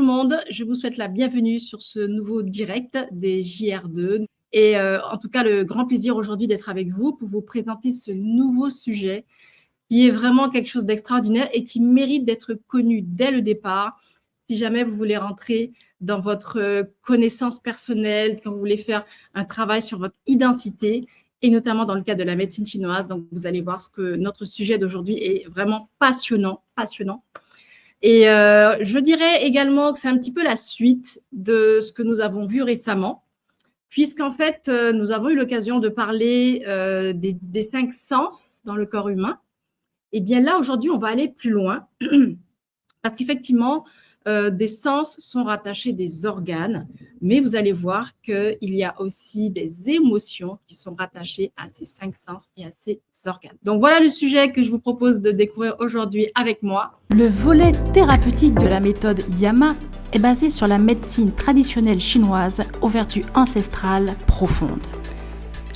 le monde, je vous souhaite la bienvenue sur ce nouveau direct des JR2 et en tout cas le grand plaisir aujourd'hui d'être avec vous pour vous présenter ce nouveau sujet qui est vraiment quelque chose d'extraordinaire et qui mérite d'être connu dès le départ si jamais vous voulez rentrer dans votre connaissance personnelle, quand vous voulez faire un travail sur votre identité et notamment dans le cadre de la médecine chinoise. Donc, vous allez voir que notre sujet d'aujourd'hui est vraiment passionnant. Et je dirais également que c'est un petit peu la suite de ce que nous avons vu récemment, puisqu'en fait, nous avons eu l'occasion de parler des 5 sens dans le corps humain. Et bien là, aujourd'hui, on va aller plus loin, parce qu'effectivement, des sens sont rattachés des organes, mais vous allez voir qu'il y a aussi des émotions qui sont rattachées à ces 5 sens et à ces organes. Donc voilà le sujet que je vous propose de découvrir aujourd'hui avec moi. Le volet thérapeutique de la méthode Yama est basé sur la médecine traditionnelle chinoise aux vertus ancestrales profondes.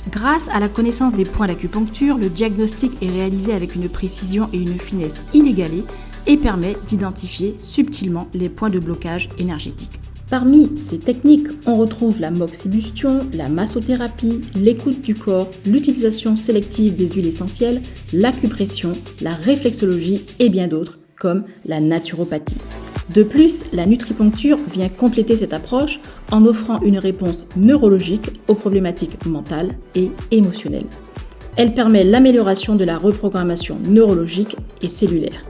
Grâce à la connaissance des points d'acupuncture, le diagnostic est réalisé avec une précision et une finesse inégalées et permet d'identifier subtilement les points de blocage énergétique. Parmi ces techniques, on retrouve la moxibustion, la massothérapie, l'écoute du corps, l'utilisation sélective des huiles essentielles, l'acupression, la réflexologie et bien d'autres, comme la naturopathie. De plus, la nutripuncture vient compléter cette approche en offrant une réponse neurologique aux problématiques mentales et émotionnelles. Elle permet l'amélioration de la reprogrammation neurologique et cellulaire.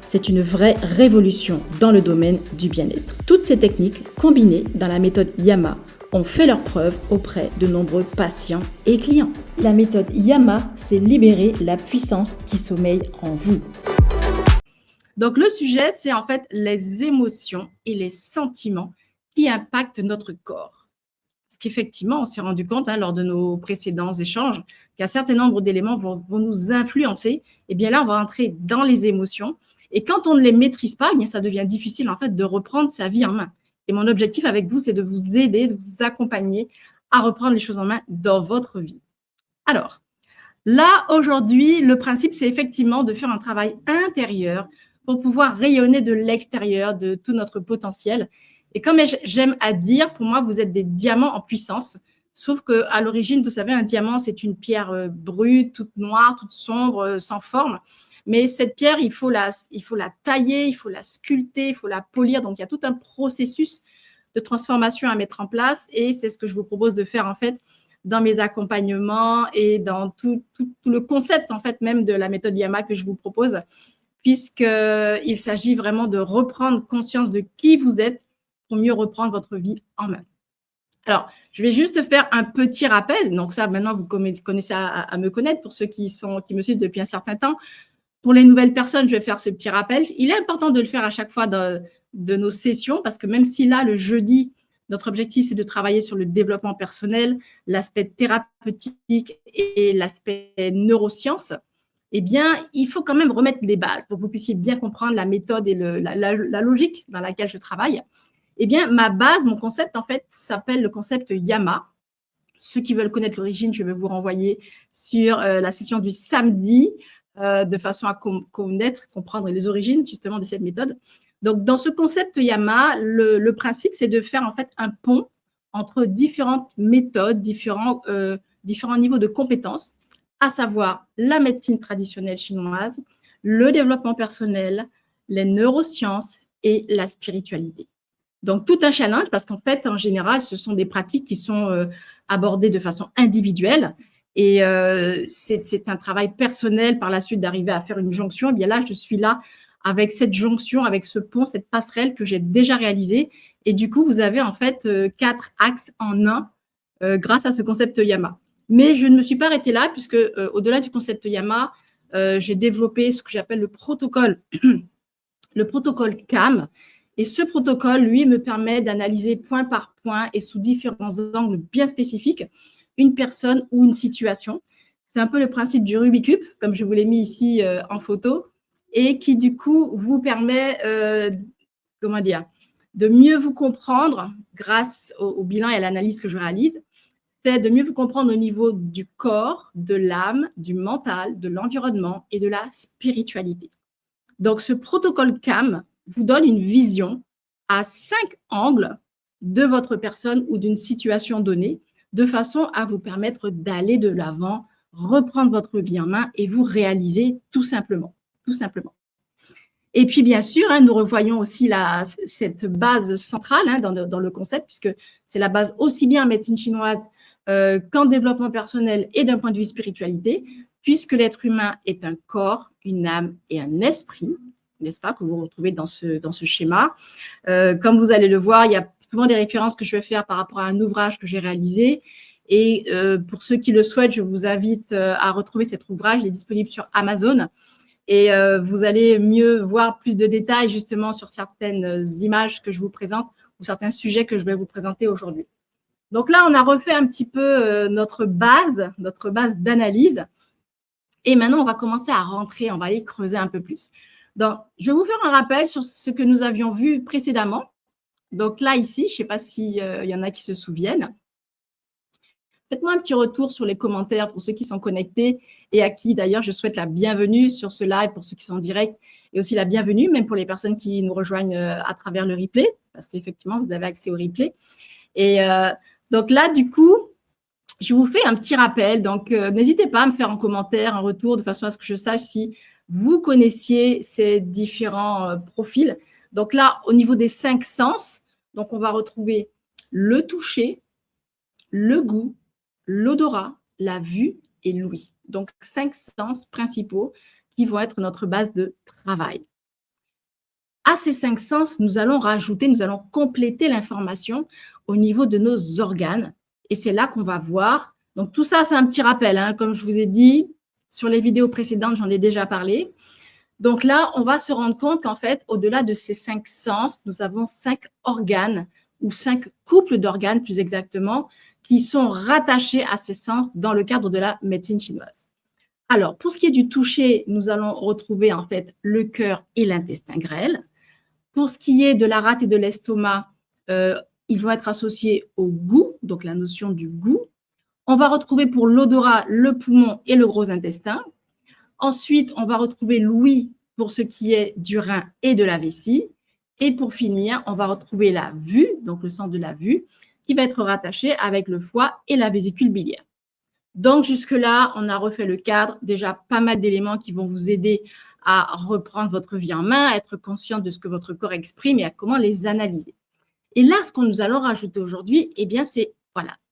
C'est une vraie révolution dans le domaine du bien-être. Toutes ces techniques, combinées dans la méthode Yama, ont fait leurs preuves auprès de nombreux patients et clients. La méthode Yama, c'est libérer la puissance qui sommeille en vous. Donc le sujet, c'est en fait les émotions et les sentiments qui impactent notre corps. Parce qu'effectivement, on s'est rendu compte lors de nos précédents échanges qu'un certain nombre d'éléments vont nous influencer. Et bien là, on va entrer dans les émotions. Et quand on ne les maîtrise pas, eh bien, ça devient difficile en fait de reprendre sa vie en main. Et mon objectif avec vous, c'est de vous aider, de vous accompagner à reprendre les choses en main dans votre vie. Alors, là, aujourd'hui, le principe, c'est effectivement de faire un travail intérieur pour pouvoir rayonner de l'extérieur de tout notre potentiel. Et comme j'aime à dire, pour moi, vous êtes des diamants en puissance. Sauf qu'à l'origine, vous savez, un diamant, c'est une pierre brute, toute noire, toute sombre, sans forme. Mais cette pierre, il faut la tailler, il faut la sculpter, il faut la polir. Donc, il y a tout un processus de transformation à mettre en place. Et c'est ce que je vous propose de faire, en fait, dans mes accompagnements et dans tout le concept, en fait, même de la méthode Yama que je vous propose, puisqu'il s'agit vraiment de reprendre conscience de qui vous êtes pour mieux reprendre votre vie en main. Alors, je vais juste faire un petit rappel. Donc ça, maintenant, vous commencez à me connaître pour ceux qui me suivent depuis un certain temps. Pour les nouvelles personnes, je vais faire ce petit rappel. Il est important de le faire à chaque fois de nos sessions parce que même si là, le jeudi, notre objectif, c'est de travailler sur le développement personnel, l'aspect thérapeutique et l'aspect neurosciences, eh bien, il faut quand même remettre les bases pour que vous puissiez bien comprendre la méthode et la logique dans laquelle je travaille. Eh bien, ma base, mon concept, en fait, s'appelle le concept Yama. Ceux qui veulent connaître l'origine, je vais vous renvoyer sur la session du samedi de façon à connaître, comprendre les origines, justement, de cette méthode. Donc, dans ce concept Yama, le principe, c'est de faire, en fait, un pont entre différentes méthodes, différents niveaux de compétences, à savoir la médecine traditionnelle chinoise, le développement personnel, les neurosciences et la spiritualité. Donc, tout un challenge parce qu'en fait, en général, ce sont des pratiques qui sont abordées de façon individuelle et c'est un travail personnel par la suite d'arriver à faire une jonction. Et bien là, je suis là avec cette jonction, avec ce pont, cette passerelle que j'ai déjà réalisée. Et du coup, vous avez en fait 4 axes en un grâce à ce concept Yama. Mais je ne me suis pas arrêtée là puisque au-delà du concept Yama, j'ai développé ce que j'appelle le protocole CAM. Et ce protocole, lui, me permet d'analyser point par point et sous différents angles bien spécifiques une personne ou une situation. C'est un peu le principe du Rubik's Cube, comme je vous l'ai mis ici en photo, et qui, du coup, vous permet de mieux vous comprendre grâce au bilan et à l'analyse que je réalise. C'est de mieux vous comprendre au niveau du corps, de l'âme, du mental, de l'environnement et de la spiritualité. Donc, ce protocole CAM vous donne une vision à 5 angles de votre personne ou d'une situation donnée, de façon à vous permettre d'aller de l'avant, reprendre votre vie en main et vous réaliser tout simplement. Tout simplement. Et puis, bien sûr, nous revoyons aussi cette base centrale dans le concept, puisque c'est la base aussi bien en médecine chinoise qu'en développement personnel et d'un point de vue spiritualité, puisque l'être humain est un corps, une âme et un esprit, n'est-ce pas, que vous retrouvez dans ce schéma. Comme vous allez le voir, il y a souvent des références que je vais faire par rapport à un ouvrage que j'ai réalisé. Et pour ceux qui le souhaitent, je vous invite à retrouver cet ouvrage. Il est disponible sur Amazon. Et vous allez mieux voir plus de détails justement sur certaines images que je vous présente ou certains sujets que je vais vous présenter aujourd'hui. Donc là, on a refait un petit peu notre base d'analyse. Et maintenant, on va commencer à rentrer, on va aller creuser un peu plus. Donc, je vais vous faire un rappel sur ce que nous avions vu précédemment. Donc là, ici, je ne sais pas s'il y en a qui se souviennent. Faites-moi un petit retour sur les commentaires pour ceux qui sont connectés et à qui, d'ailleurs, je souhaite la bienvenue sur ce live pour ceux qui sont en direct et aussi la bienvenue, même pour les personnes qui nous rejoignent à travers le replay, parce qu'effectivement, vous avez accès au replay. Et donc là, du coup, je vous fais un petit rappel. Donc, n'hésitez pas à me faire en commentaire un retour de façon à ce que je sache si vous connaissiez ces différents profils. Donc là, au niveau des 5 sens, donc on va retrouver le toucher, le goût, l'odorat, la vue et l'ouïe. Donc, 5 sens principaux qui vont être notre base de travail. À ces 5 sens, nous allons compléter l'information au niveau de nos organes. Et c'est là qu'on va voir. Donc, tout ça, c'est un petit rappel. Comme je vous ai dit, sur les vidéos précédentes, j'en ai déjà parlé. Donc là, on va se rendre compte qu'en fait, au-delà de ces 5 sens, nous avons 5 organes ou 5 couples d'organes, plus exactement, qui sont rattachés à ces sens dans le cadre de la médecine chinoise. Alors, pour ce qui est du toucher, nous allons retrouver en fait le cœur et l'intestin grêle. Pour ce qui est de la rate et de l'estomac, ils vont être associés au goût, donc la notion du goût. On va retrouver pour l'odorat le poumon et le gros intestin. Ensuite, on va retrouver l'ouïe pour ce qui est du rein et de la vessie. Et pour finir, on va retrouver la vue, donc le sens de la vue, qui va être rattaché avec le foie et la vésicule biliaire. Donc, jusque-là, on a refait le cadre, déjà pas mal d'éléments qui vont vous aider à reprendre votre vie en main, à être conscient de ce que votre corps exprime et à comment les analyser. Et là, ce que nous allons rajouter aujourd'hui, eh bien, c'est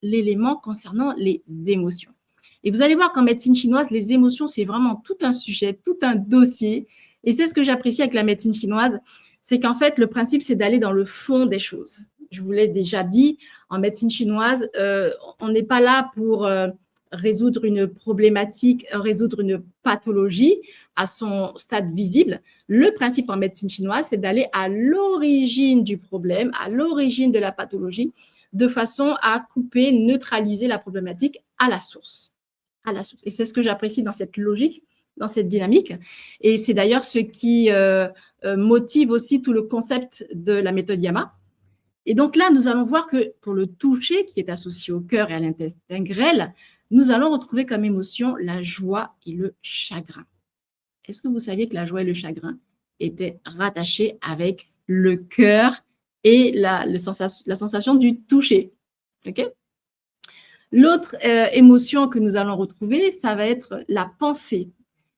l'élément concernant les émotions. Et vous allez voir qu'en médecine chinoise, les émotions, c'est vraiment tout un sujet, tout un dossier. Et c'est ce que j'apprécie avec la médecine chinoise, c'est qu'en fait, le principe, c'est d'aller dans le fond des choses. Je vous l'ai déjà dit, en médecine chinoise, on n'est pas là pour résoudre une problématique, résoudre une pathologie à son stade visible. Le principe en médecine chinoise, c'est d'aller à l'origine du problème, à l'origine de la pathologie, de façon à couper, neutraliser la problématique à la source. À la source. Et c'est ce que j'apprécie dans cette logique, dans cette dynamique. Et c'est d'ailleurs ce qui motive aussi tout le concept de la méthode Yama. Et donc là, nous allons voir que pour le toucher, qui est associé au cœur et à l'intestin grêle, nous allons retrouver comme émotion la joie et le chagrin. Est-ce que vous saviez que la joie et le chagrin étaient rattachés avec le cœur et la sensation du toucher? Okay. L'autre émotion que nous allons retrouver, ça va être la pensée.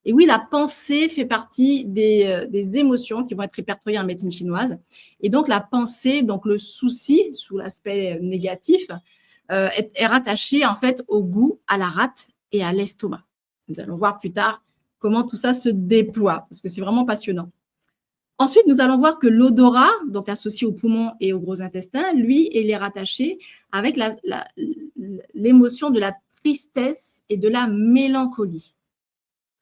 Et oui, la pensée fait partie des émotions qui vont être répertoriées en médecine chinoise. Et donc, la pensée, donc le souci, sous l'aspect négatif, est rattaché en fait au goût, à la rate et à l'estomac. Nous allons voir plus tard comment tout ça se déploie, parce que c'est vraiment passionnant. Ensuite, nous allons voir que l'odorat, donc associé au poumon et au gros intestin, lui, il est rattaché avec l'émotion de la tristesse et de la mélancolie.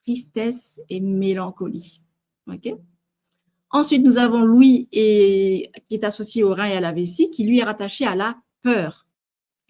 Tristesse et mélancolie. Okay. Ensuite, nous avons l'ouïe qui est associé au rein et à la vessie, qui lui est rattaché à la peur.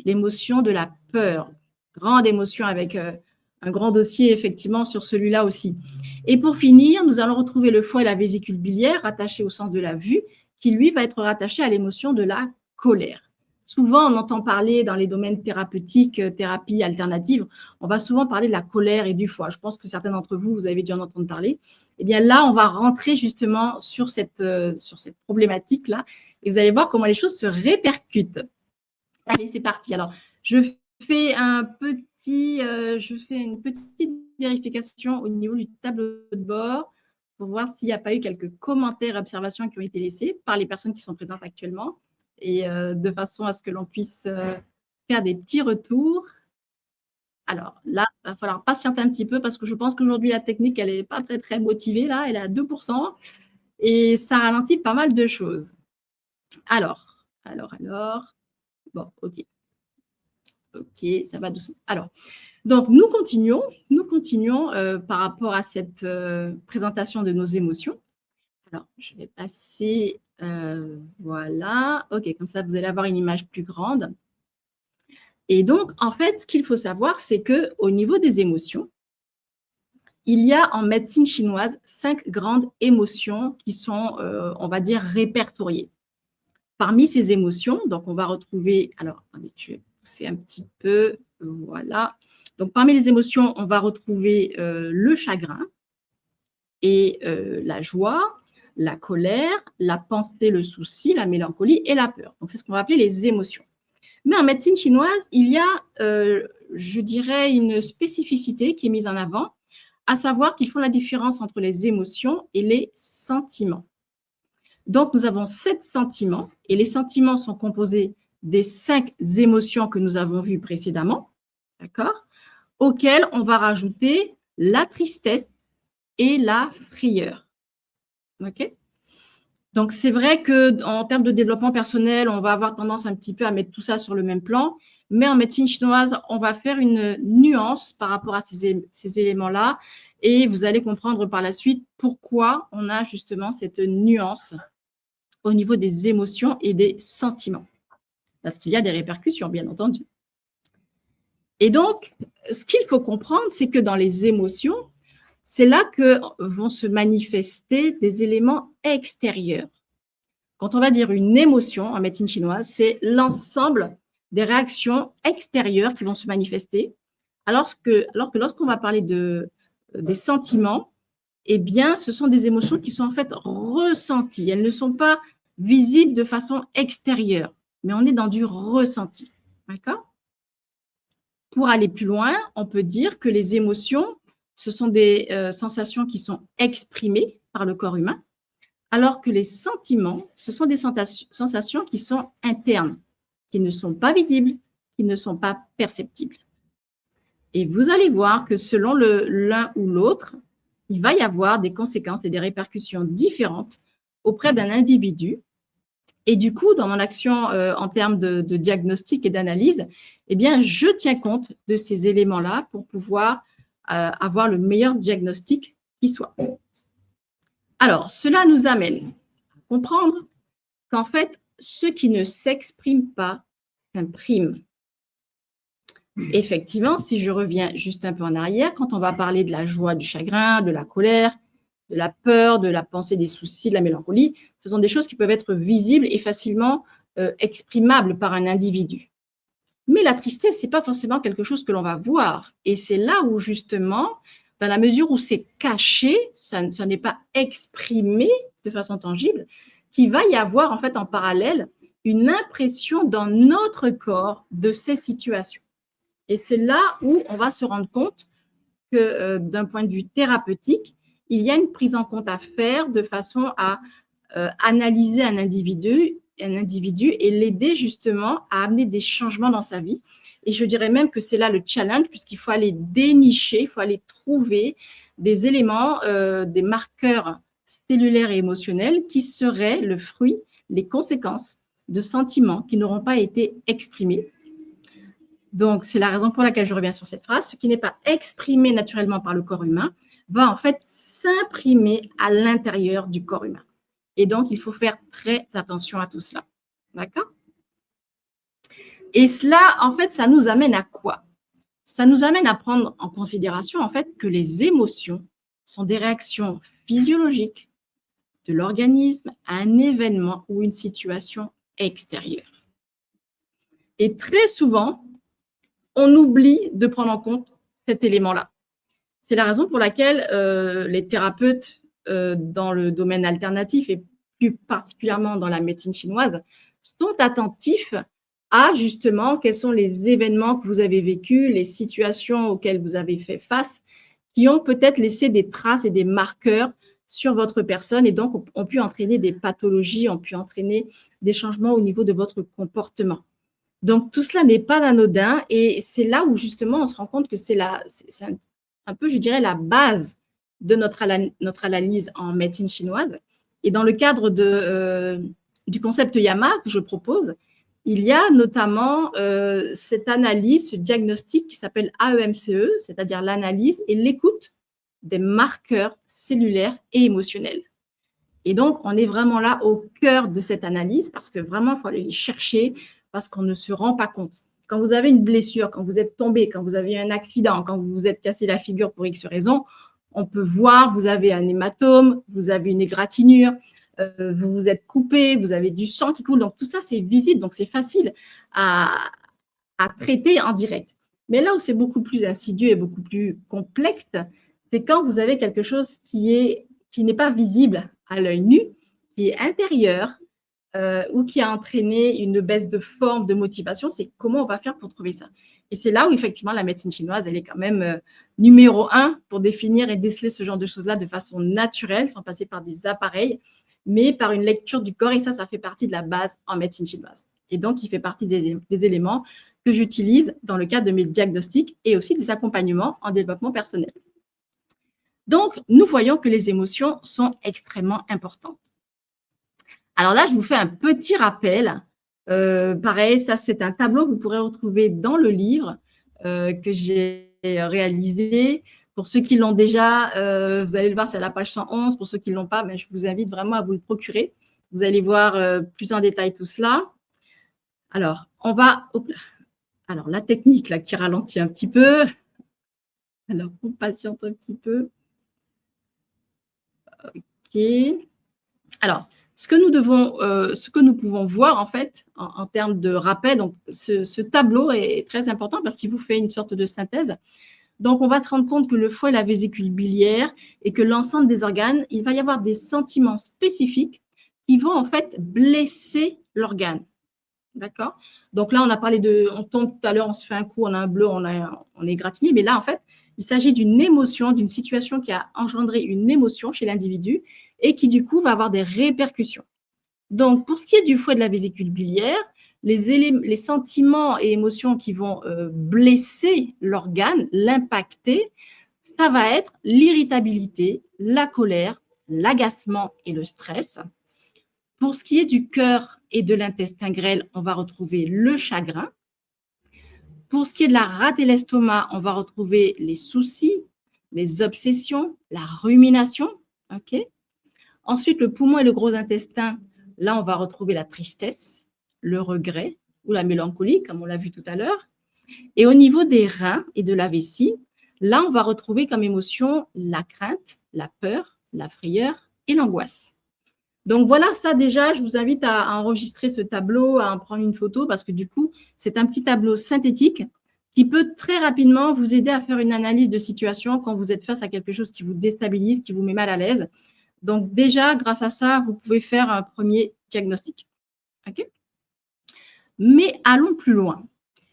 L'émotion de la peur. Grande émotion avec un grand dossier, effectivement, sur celui-là aussi. Et pour finir, nous allons retrouver le foie et la vésicule biliaire rattachés au sens de la vue, qui lui va être rattaché à l'émotion de la colère. Souvent, on entend parler dans les domaines thérapeutiques, thérapie alternative, on va souvent parler de la colère et du foie. Je pense que certains d'entre vous, vous avez dû en entendre parler. Eh bien là, on va rentrer justement sur cette problématique-là et vous allez voir comment les choses se répercutent. Allez, c'est parti. Alors, je fais une petite vérification au niveau du tableau de bord pour voir s'il n'y a pas eu quelques commentaires et observations qui ont été laissés par les personnes qui sont présentes actuellement et de façon à ce que l'on puisse faire des petits retours. Alors là, il va falloir patienter un petit peu parce que je pense qu'aujourd'hui, la technique, elle n'est pas très, très motivée. Là, elle est à 2% et ça ralentit pas mal de choses. Alors. Bon, OK. OK, ça va doucement. Alors, donc, nous continuons par rapport à cette présentation de nos émotions. Alors, je vais passer, voilà. OK, comme ça, vous allez avoir une image plus grande. Et donc, en fait, ce qu'il faut savoir, c'est qu'au niveau des émotions, il y a en médecine chinoise 5 grandes émotions qui sont, on va dire, répertoriées. Parmi ces émotions, donc on va retrouver, alors attendez, je vais pousser un petit peu, voilà. Donc parmi les émotions, on va retrouver le chagrin et la joie, la colère, la pensée, le souci, la mélancolie et la peur. Donc c'est ce qu'on va appeler les émotions. Mais en médecine chinoise, il y a, je dirais, une spécificité qui est mise en avant, à savoir qu'ils font la différence entre les émotions et les sentiments. Donc, nous avons 7 sentiments et les sentiments sont composés des 5 émotions que nous avons vues précédemment, d'accord, auxquelles on va rajouter la tristesse et la frayeur. OK ? Donc, c'est vrai qu'en termes de développement personnel, on va avoir tendance un petit peu à mettre tout ça sur le même plan, mais en médecine chinoise, on va faire une nuance par rapport à ces éléments-là et vous allez comprendre par la suite pourquoi on a justement cette nuance au niveau des émotions et des sentiments. Parce qu'il y a des répercussions, bien entendu. Et donc, ce qu'il faut comprendre, c'est que dans les émotions, c'est là que vont se manifester des éléments extérieurs. Quand on va dire une émotion en médecine chinoise, c'est l'ensemble des réactions extérieures qui vont se manifester, alors que lorsqu'on va parler des sentiments, eh bien, ce sont des émotions qui sont en fait ressenties. Elles ne sont pas visibles de façon extérieure, mais on est dans du ressenti. D'accord ? Pour aller plus loin, on peut dire que les émotions, ce sont des sensations qui sont exprimées par le corps humain, alors que les sentiments, ce sont des sensations qui sont internes, qui ne sont pas visibles, qui ne sont pas perceptibles. Et vous allez voir que selon l'un ou l'autre, il va y avoir des conséquences et des répercussions différentes auprès d'un individu. Et du coup, dans mon action en termes de diagnostic et d'analyse, eh bien, je tiens compte de ces éléments-là pour pouvoir avoir le meilleur diagnostic qui soit. Alors, cela nous amène à comprendre qu'en fait, ce qui ne s'exprime pas s'imprime. Effectivement, si je reviens juste un peu en arrière, quand on va parler de la joie, du chagrin, de la colère, de la peur, de la pensée, des soucis, de la mélancolie, ce sont des choses qui peuvent être visibles et facilement exprimables par un individu. Mais la tristesse, ce n'est pas forcément quelque chose que l'on va voir. Et c'est là où, justement, dans la mesure où c'est caché, ça n'est pas exprimé de façon tangible, qu'il va y avoir en fait en parallèle une impression dans notre corps de ces situations. Et c'est là où on va se rendre compte que d'un point de vue thérapeutique, il y a une prise en compte à faire de façon à analyser un individu et l'aider justement à amener des changements dans sa vie. Et je dirais même que c'est là le challenge, puisqu'il faut aller dénicher, il faut aller trouver des éléments, des marqueurs cellulaires et émotionnels qui seraient le fruit, les conséquences de sentiments qui n'auront pas été exprimés. Donc, c'est la raison pour laquelle je reviens sur cette phrase. Ce qui n'est pas exprimé naturellement par le corps humain va en fait s'imprimer à l'intérieur du corps humain. Et donc, il faut faire très attention à tout cela. D'accord ? Et cela, en fait, ça nous amène à quoi ? Ça nous amène à prendre en considération, en fait, que les émotions sont des réactions physiologiques de l'organisme à un événement ou une situation extérieure. Et très souvent, on oublie de prendre en compte cet élément-là. C'est la raison pour laquelle les thérapeutes dans le domaine alternatif et plus particulièrement dans la médecine chinoise, sont attentifs à justement quels sont les événements que vous avez vécus, les situations auxquelles vous avez fait face, qui ont peut-être laissé des traces et des marqueurs sur votre personne et donc ont pu entraîner des pathologies, ont pu entraîner des changements au niveau de votre comportement. Donc, tout cela n'est pas anodin et c'est là où justement on se rend compte que c'est un peu, je dirais, la base de notre analyse en médecine chinoise. Et dans le cadre du concept YAMA que je propose, il y a notamment cette analyse, ce diagnostic qui s'appelle AEMCE, c'est-à-dire l'analyse et l'écoute des marqueurs cellulaires et émotionnels. Et donc, on est vraiment là au cœur de cette analyse parce que vraiment, il faut aller les chercher parce qu'on ne se rend pas compte. Quand vous avez une blessure, quand vous êtes tombé, quand vous avez eu un accident, quand vous vous êtes cassé la figure pour X raison, on peut voir, vous avez un hématome, vous avez une égratignure, vous vous êtes coupé, vous avez du sang qui coule. Donc, tout ça, c'est visible, donc c'est facile à traiter en direct. Mais là où c'est beaucoup plus insidieux et beaucoup plus complexe, c'est quand vous avez quelque chose qui n'est pas visible à l'œil nu, qui est intérieur ou qui a entraîné une baisse de forme, de motivation, c'est comment on va faire pour trouver ça. Et c'est là où effectivement la médecine chinoise, elle est quand même numéro 1 pour définir et déceler ce genre de choses-là de façon naturelle, sans passer par des appareils, mais par une lecture du corps. Et ça fait partie de la base en médecine chinoise. Et donc, il fait partie des éléments que j'utilise dans le cadre de mes diagnostics et aussi des accompagnements en développement personnel. Donc, nous voyons que les émotions sont extrêmement importantes. Alors là, je vous fais un petit rappel. Pareil, ça, c'est un tableau que vous pourrez retrouver dans le livre que j'ai réalisé. Pour ceux qui l'ont déjà, vous allez le voir, c'est à la page 111. Pour ceux qui ne l'ont pas, je vous invite vraiment à vous le procurer. Vous allez voir plus en détail tout cela. Alors, on va… Alors, la technique là, qui ralentit un petit peu. Alors, on patiente un petit peu. OK. Alors, ce que nous pouvons voir en fait en termes de rappel, donc ce tableau est très important parce qu'il vous fait une sorte de synthèse. Donc, on va se rendre compte que le foie est la vésicule biliaire et que l'ensemble des organes, il va y avoir des sentiments spécifiques qui vont en fait blesser l'organe. D'accord? Donc là, on a parlé on tombe tout à l'heure, on se fait un coup, on a un bleu, on est égratigné, mais là, en fait, il s'agit d'une émotion, d'une situation qui a engendré une émotion chez l'individu et qui, du coup, va avoir des répercussions. Donc, pour ce qui est du foie et de la vésicule biliaire, les sentiments et émotions qui vont blesser l'organe, l'impacter, ça va être l'irritabilité, la colère, l'agacement et le stress. Pour ce qui est du cœur et de l'intestin grêle, on va retrouver le chagrin. Pour ce qui est de la rate et l'estomac, on va retrouver les soucis, les obsessions, la rumination. Okay. Ensuite, le poumon et le gros intestin, là, on va retrouver la tristesse, le regret ou la mélancolie, comme on l'a vu tout à l'heure. Et au niveau des reins et de la vessie, là, on va retrouver comme émotion la crainte, la peur, la frayeur et l'angoisse. Donc voilà, ça déjà, je vous invite à enregistrer ce tableau, à en prendre une photo parce que du coup, c'est un petit tableau synthétique qui peut très rapidement vous aider à faire une analyse de situation quand vous êtes face à quelque chose qui vous déstabilise, qui vous met mal à l'aise. Donc déjà, grâce à ça, vous pouvez faire un premier diagnostic. Okay. Mais allons plus loin.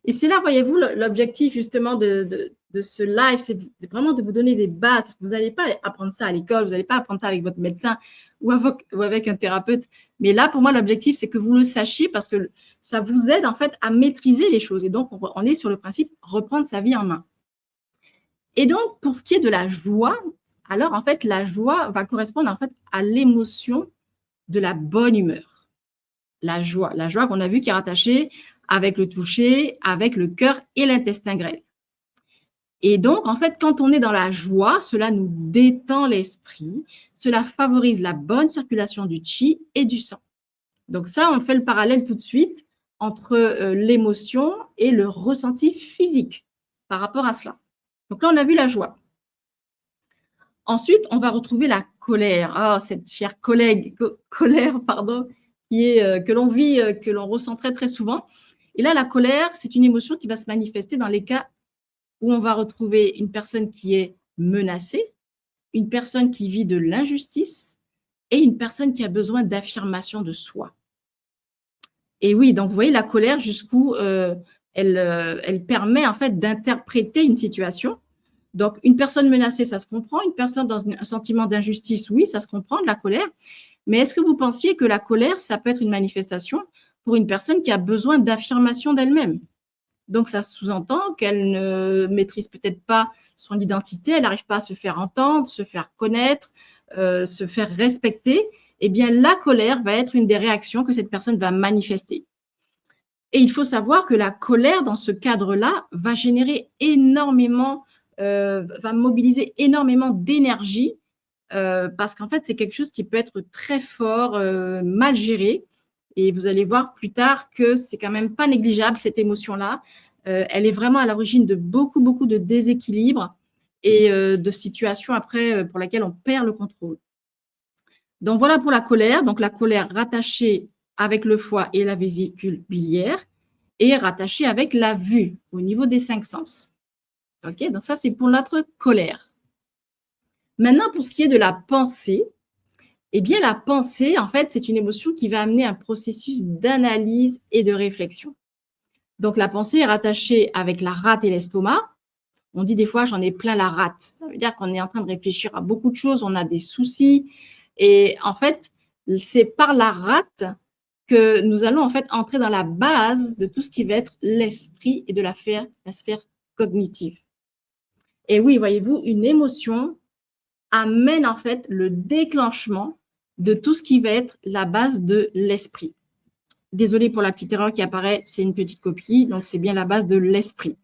Et c'est là, voyez-vous, l'objectif justement de ce live, c'est vraiment de vous donner des bases. Vous n'allez pas apprendre ça à l'école, vous n'allez pas apprendre ça avec votre médecin ou avec un thérapeute. Mais là, pour moi, l'objectif, c'est que vous le sachiez parce que ça vous aide en fait à maîtriser les choses. Et donc, on est sur le principe reprendre sa vie en main. Et donc, pour ce qui est de la joie, alors en fait, la joie va correspondre en fait à l'émotion de la bonne humeur. La joie qu'on a vu qui est rattachée avec le toucher, avec le cœur et l'intestin grêle. Et donc, en fait, quand on est dans la joie, cela nous détend l'esprit, cela favorise la bonne circulation du qi et du sang. Donc ça, on fait le parallèle tout de suite entre l'émotion et le ressenti physique par rapport à cela. Donc là, on a vu la joie. Ensuite, on va retrouver la colère. Ah, cette chère colère, que l'on vit, que l'on ressent très, très souvent. Et là, la colère, c'est une émotion qui va se manifester dans les cas où on va retrouver une personne qui est menacée, une personne qui vit de l'injustice, et une personne qui a besoin d'affirmation de soi. Et oui, donc vous voyez la colère jusqu'où elle permet en fait d'interpréter une situation. Donc une personne menacée, ça se comprend. Une personne dans un sentiment d'injustice, oui, ça se comprend, de la colère. Mais est-ce que vous pensiez que la colère, ça peut être une manifestation pour une personne qui a besoin d'affirmation d'elle-même? Donc ça sous-entend qu'elle ne maîtrise peut-être pas son identité, elle n'arrive pas à se faire entendre, se faire connaître, se faire respecter. Eh bien, la colère va être une des réactions que cette personne va manifester. Et il faut savoir que la colère, dans ce cadre-là, va générer énormément, va mobiliser énormément d'énergie, parce qu'en fait, c'est quelque chose qui peut être très fort, mal géré. Et vous allez voir plus tard que c'est quand même pas négligeable, cette émotion-là. Elle est vraiment à l'origine de beaucoup, beaucoup de déséquilibres et de situations après pour lesquelles on perd le contrôle. Donc voilà pour la colère. Donc la colère rattachée avec le foie et la vésicule biliaire et rattachée avec la vue au niveau des 5 sens. Ok, donc ça c'est pour notre colère. Maintenant pour ce qui est de la pensée, eh bien la pensée en fait c'est une émotion qui va amener un processus d'analyse et de réflexion. Donc la pensée est rattachée avec la rate et l'estomac. On dit des fois j'en ai plein la rate. Ça veut dire qu'on est en train de réfléchir à beaucoup de choses, on a des soucis. Et en fait, c'est par la rate que nous allons en fait entrer dans la base de tout ce qui va être l'esprit et de la sphère cognitive. Et oui, voyez-vous, une émotion amène en fait le déclenchement de tout ce qui va être la base de l'esprit. Désolée pour la petite erreur qui apparaît, c'est une petite copie, donc c'est bien la base de l'esprit.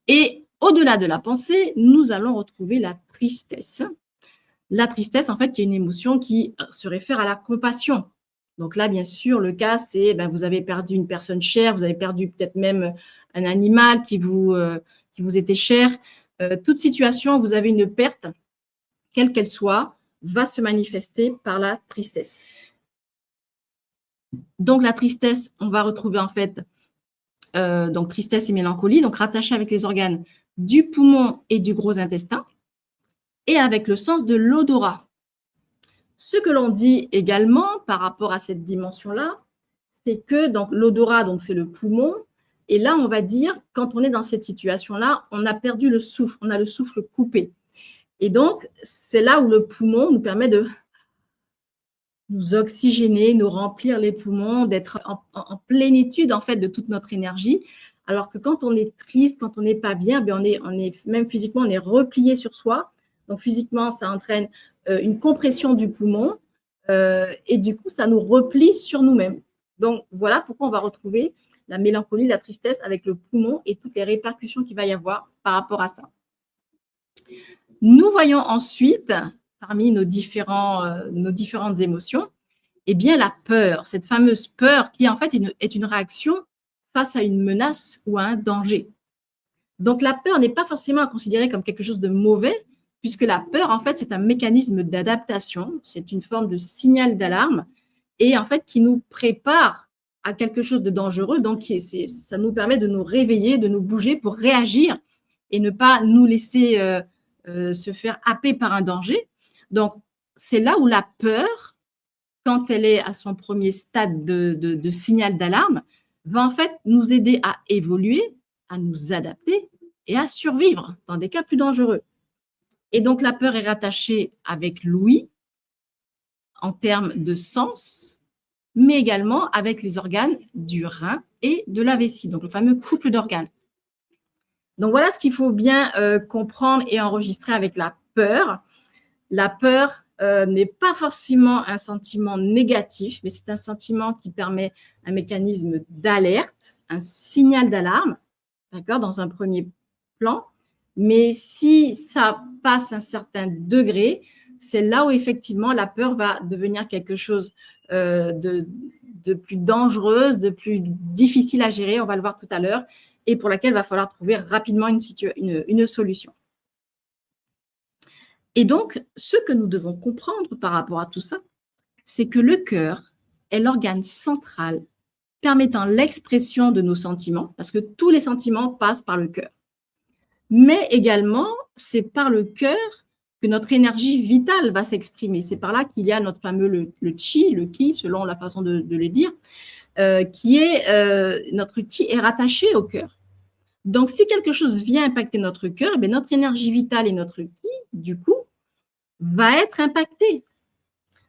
Et au-delà de la pensée, nous allons retrouver la tristesse. La tristesse, en fait, qui est une émotion qui se réfère à la compassion. Donc là, bien sûr, le cas, c'est vous avez perdu une personne chère, vous avez perdu peut-être même un animal qui vous était cher. Toute situation où vous avez une perte, quelle qu'elle soit, va se manifester par la tristesse. Donc la tristesse, on va retrouver en fait donc tristesse et mélancolie, donc rattachée avec les organes du poumon et du gros intestin, et avec le sens de l'odorat. Ce que l'on dit également par rapport à cette dimension-là, c'est que donc l'odorat, donc c'est le poumon, et là on va dire quand on est dans cette situation-là, on a perdu le souffle, on a le souffle coupé, et donc c'est là où le poumon nous permet de nous oxygéner, nous remplir les poumons, d'être en plénitude en fait de toute notre énergie. Alors que quand on est triste, quand on n'est pas bien, on est même physiquement, on est replié sur soi. Donc physiquement, ça entraîne une compression du poumon et du coup, ça nous replie sur nous-mêmes. Donc voilà pourquoi on va retrouver la mélancolie, la tristesse avec le poumon et toutes les répercussions qu'il va y avoir par rapport à ça. Nous voyons ensuite, parmi nos différentes émotions, eh bien la peur, cette fameuse peur qui en fait est une réaction face à une menace ou à un danger. Donc la peur n'est pas forcément à considérer comme quelque chose de mauvais, puisque la peur en fait c'est un mécanisme d'adaptation, c'est une forme de signal d'alarme et en fait qui nous prépare à quelque chose de dangereux, donc ça nous permet de nous réveiller, de nous bouger pour réagir et ne pas nous laisser se faire happer par un danger. Donc, c'est là où la peur, quand elle est à son premier stade de signal d'alarme, va en fait nous aider à évoluer, à nous adapter et à survivre dans des cas plus dangereux. Et donc, la peur est rattachée avec l'ouïe en termes de sens, mais également avec les organes du rein et de la vessie, donc le fameux couple d'organes. Donc, voilà ce qu'il faut bien comprendre et enregistrer avec la peur. La peur n'est pas forcément un sentiment négatif, mais c'est un sentiment qui permet un mécanisme d'alerte, un signal d'alarme, d'accord, dans un premier plan. Mais si ça passe un certain degré, c'est là où effectivement la peur va devenir quelque chose de plus dangereuse, de plus difficile à gérer, on va le voir tout à l'heure, et pour laquelle il va falloir trouver rapidement une solution. Et donc, ce que nous devons comprendre par rapport à tout ça, c'est que le cœur est l'organe central permettant l'expression de nos sentiments, parce que tous les sentiments passent par le cœur. Mais également, c'est par le cœur que notre énergie vitale va s'exprimer. C'est par là qu'il y a notre fameux le chi, le ki, selon la façon de le dire, qui est notre chi est rattaché au cœur. Donc, si quelque chose vient impacter notre cœur, eh notre énergie vitale et notre ki, du coup, va être impactée.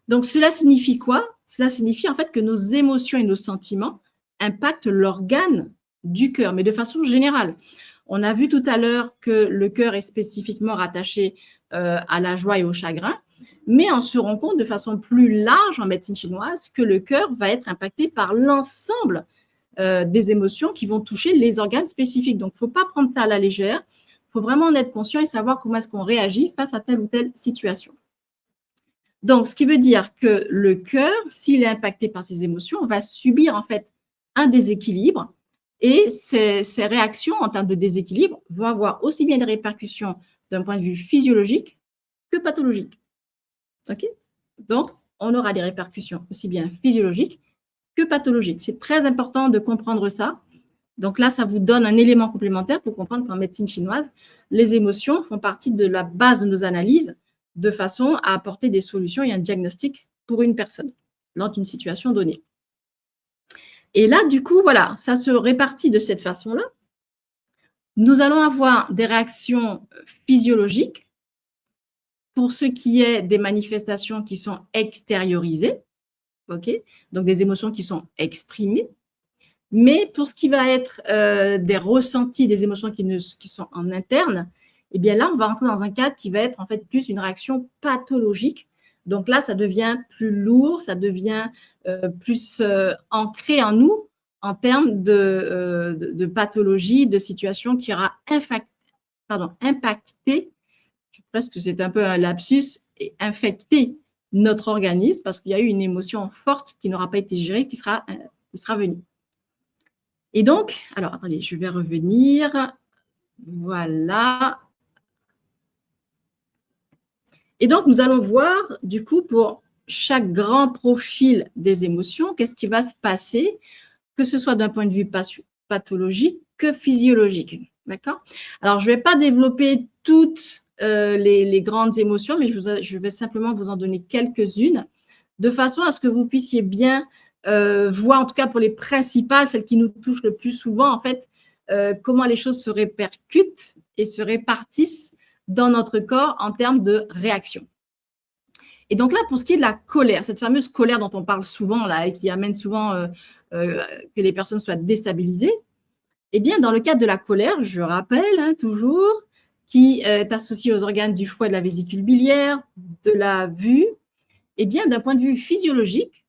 Donc, cela signifie quoi? Cela signifie en fait que nos émotions et nos sentiments impactent l'organe du cœur, mais de façon générale. On a vu tout à l'heure que le cœur est spécifiquement rattaché à la joie et au chagrin, mais on se rend compte de façon plus large en médecine chinoise que le cœur va être impacté par l'ensemble des émotions qui vont toucher les organes spécifiques. Donc, il ne faut pas prendre ça à la légère. Il faut vraiment en être conscient et savoir comment est-ce qu'on réagit face à telle ou telle situation. Donc, ce qui veut dire que le cœur, s'il est impacté par ces émotions, va subir en fait un déséquilibre et ces réactions en termes de déséquilibre vont avoir aussi bien des répercussions d'un point de vue physiologique que pathologique. OK? Donc, on aura des répercussions aussi bien physiologiques que pathologiques. C'est très important de comprendre ça. Donc là, ça vous donne un élément complémentaire pour comprendre qu'en médecine chinoise, les émotions font partie de la base de nos analyses de façon à apporter des solutions et un diagnostic pour une personne lors d'une situation donnée. Et là, du coup, voilà, ça se répartit de cette façon-là. Nous allons avoir des réactions physiologiques pour ce qui est des manifestations qui sont extériorisées, okay? Donc des émotions qui sont exprimées. Mais pour ce qui va être des ressentis, des émotions qui sont en interne, eh bien là, on va rentrer dans un cadre qui va être en fait plus une réaction pathologique. Donc là, ça devient plus lourd, ça devient plus ancré en nous en termes de pathologie, de situation qui aura impacté, presque c'est un peu un lapsus, et infecté notre organisme parce qu'il y a eu une émotion forte qui n'aura pas été gérée, qui sera venue. Et donc, alors attendez, je vais revenir. Voilà. Et donc, nous allons voir, du coup, pour chaque grand profil des émotions, qu'est-ce qui va se passer, que ce soit d'un point de vue pathologique que physiologique. D'accord? Alors, je ne vais pas développer toutes les grandes émotions, mais je vais simplement vous en donner quelques-unes, de façon à ce que vous puissiez bien voir, en tout cas pour les principales, celles qui nous touchent le plus souvent, en fait, comment les choses se répercutent et se répartissent dans notre corps en termes de réaction. Et donc là, pour ce qui est de la colère, cette fameuse colère dont on parle souvent là et qui amène souvent que les personnes soient déstabilisées, eh bien, dans le cadre de la colère, je rappelle toujours, qui est associée aux organes du foie et de la vésicule biliaire, de la vue, eh bien, d'un point de vue physiologique,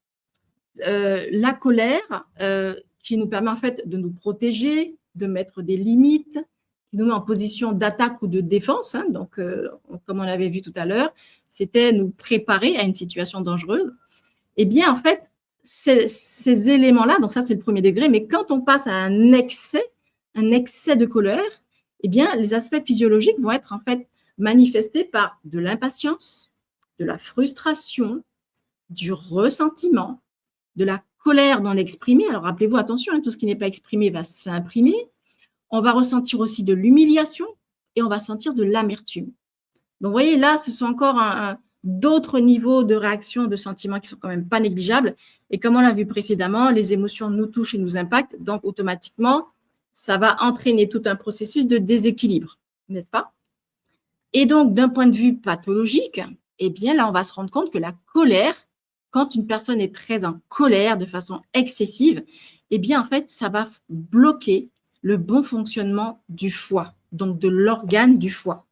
la colère qui nous permet en fait de nous protéger, de mettre des limites, qui nous met en position d'attaque ou de défense. Donc, comme on l'avait vu tout à l'heure, c'était nous préparer à une situation dangereuse. Eh bien, en fait, ces éléments-là, donc ça, c'est le premier degré, mais quand on passe à un excès de colère, eh bien, les aspects physiologiques vont être en fait manifestés par de l'impatience, de la frustration, du ressentiment, de la colère non exprimée. Alors, rappelez-vous, attention, tout ce qui n'est pas exprimé va s'imprimer. On va ressentir aussi de l'humiliation et on va sentir de l'amertume. Donc, vous voyez, là, ce sont encore d'autres niveaux de réaction, de sentiments qui sont quand même pas négligeables. Et comme on l'a vu précédemment, les émotions nous touchent et nous impactent. Donc, automatiquement, ça va entraîner tout un processus de déséquilibre, n'est-ce pas? Et donc, d'un point de vue pathologique, eh bien, là, on va se rendre compte que la colère, quand une personne est très en colère de façon excessive, eh bien, en fait, ça va bloquer le bon fonctionnement du foie, donc de l'organe du foie.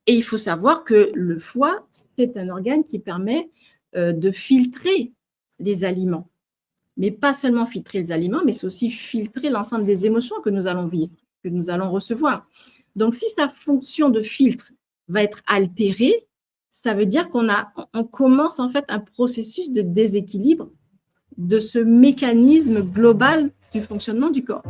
Et il faut savoir que le foie, c'est un organe qui permet de filtrer les aliments. Mais pas seulement filtrer les aliments, mais c'est aussi filtrer l'ensemble des émotions que nous allons vivre, que nous allons recevoir. Donc, si sa fonction de filtre va être altérée, ça veut dire qu'on commence en fait un processus de déséquilibre de ce mécanisme global du fonctionnement du corps.